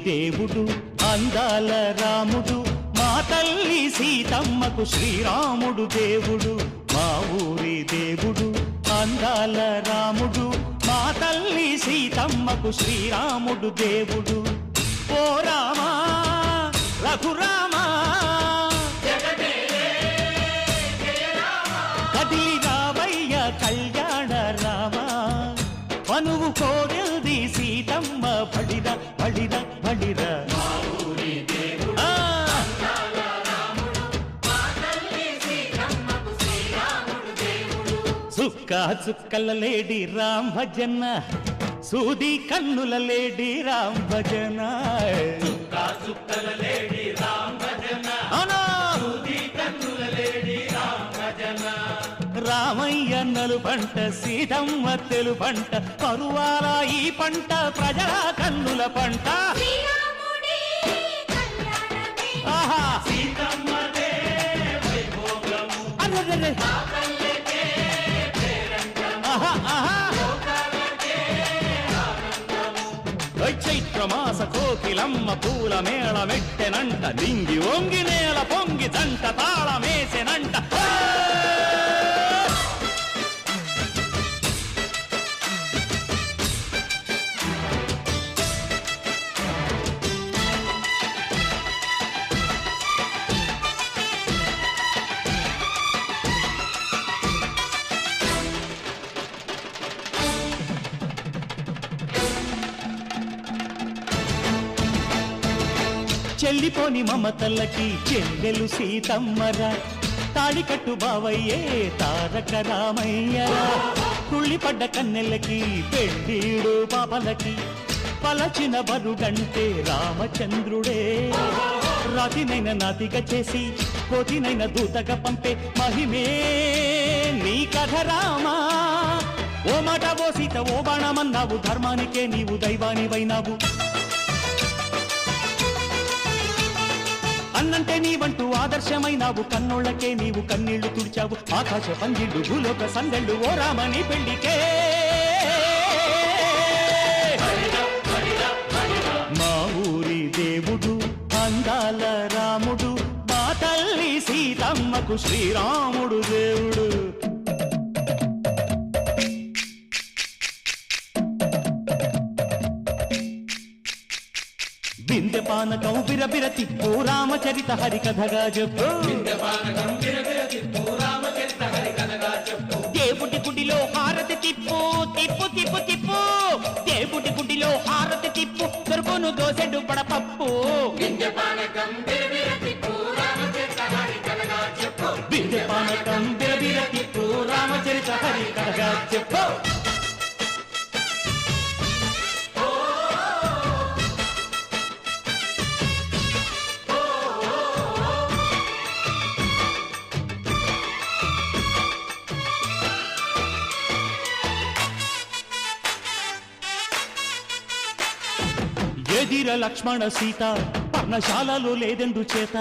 దేవుడు అందాల రాముడు మా తల్లి సీతమ్మకు శ్రీరాముడు దేవుడు మా ఊరి దేవుడు అందాల రాముడు మా తల్లి సీతమ్మకు శ్రీరాముడు దేవుడు ఓ రామా రఘురామా కదిలి రావయ్య కళ్యాణ రామా పనువు కోడెల్ది సీతమ్మ బడిర బడిర బడిర చుక్క చుక్కల లేడి రామ్ భజన సూది కన్నుల లేడి రామ్ భజన చుక్కల లేడి రామ్ భజన సూది కన్నుల లేడి రామ్ భజన రామయ్య నలు పంట సీతమ్మ తెలు పంట పరువాల ఈ పంట ప్రజల కన్నుల పంట ఆహా సీతమ్మదే వైభోగము అరే చైత్రమాస కోకిలమ్మ పూల మేళ మెట్టెనంట దింగి ఒంగి నేల పొంగి జంట తాళమేసెనంట చెల్లిపోని మమతల్లకి చెల్లెలు సీతమ్మరా తాళికట్టు బావయ్యే తారక రామయ్యరా తుళ్ళిపడ్డ కన్నెలకి పెళ్ళీడు పాపలకి పలచిన బరుగంటే రామచంద్రుడే రాతినైన నాతిగా చేసి కోతినైన దూతగా పంపే మహిమే నీ కథ రామా ఓ మాట ఓ సీత ఓ బాణమన్నావు ధర్మానికే నీవు దైవానివైనావు అన్నంటే నీవంటూ ఆదర్శమైనావు కన్నోళ్ళకే నీవు కన్నీళ్లు తుడిచావు ఆకాశ పందిళ్ళు భూలోక సందళ్ళు ఓ రామని పెళ్లికే మా ఊరి దేవుడు అందాల రాముడు మా తల్లి సీతమ్మకు శ్రీరాముడు దేవుడు బిందెపానకం బిరబిర తిప్పు రామచరిత హరికథగా చెప్పు దేవుడి గుడిలో హారతి తిప్పు తిప్పు తిప్పు తిప్పు దేవుడి గుడిలో హారతి తిప్పు దొరుకును దోసెడు పడపప్పు బిందెపానకం బిరబిర తిప్పు రామచరిత హరికథగా చెప్పు ఎదిర లక్ష్మణ సీత పర్ణశాలలో లేదెందు చేత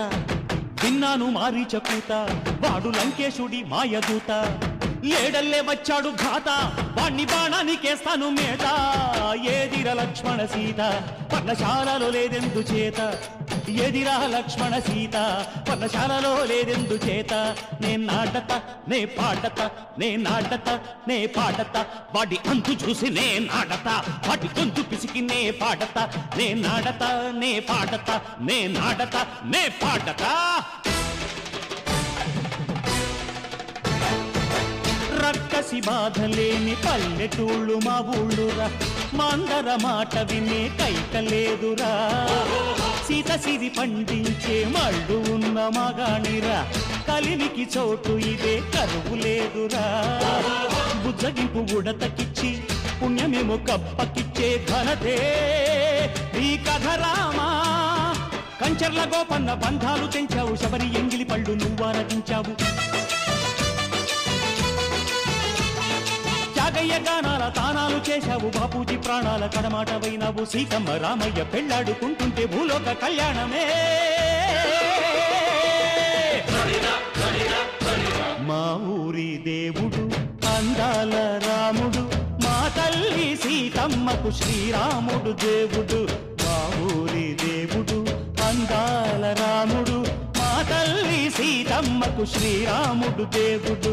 విన్నాను మారీచ కూత వాడు లంకేశుడి మాయదూత ఏడల్లే వచ్చాడు ఘాత వాణ్ణి బాణానికేస్తాను మేత ఏదిర లక్ష్మణ సీత పర్ణశాలలో లేదెందు చేత ఎదిరా లక్ష్మణ సీత పర్ణశాలలో లేదెందు చేత నే నాటత నే పాడత నే నాటత నే పాడత వాడి అంతు చూసి నే నాడత వాడి గొంతు పిసికి నే పాడత నే నాడత నే పాడత నే నాడత నే పాడత రక్కసి బాధలేని పల్లెటూళ్ళు మా ఊళ్ళురా మందర మాట వినే కైకలేదురా సీత సిరి పండించే మళ్ళు ఉన్న మగాణిరా కలిమికి చోటు ఇదే కరువు లేదురా బుజ్జగింపు ఉడతకిచ్చి పుణ్యమేమో కప్పకిచ్చే ఘనతే ఈ కథ రామా కంచర్ల గోపన్న బంధాలు తెంచావు శబరి ఎంగిలి పళ్ళు నువ్వారగించావు త్యాగయ్య గానాల తానాలు చేశావు బాపూజీ ప్రాణాల కడమాట వైనావు సీతమ్మ రామయ్య పెళ్లాడుకుంటుంటే భూలోక కళ్యాణమే మా ఊరి దేవుడు అందాల రాముడు మా తల్లి సీతమ్మకు శ్రీరాముడు దేవుడు మా ఊరి మనకు శ్రీరాముడు దేవుడు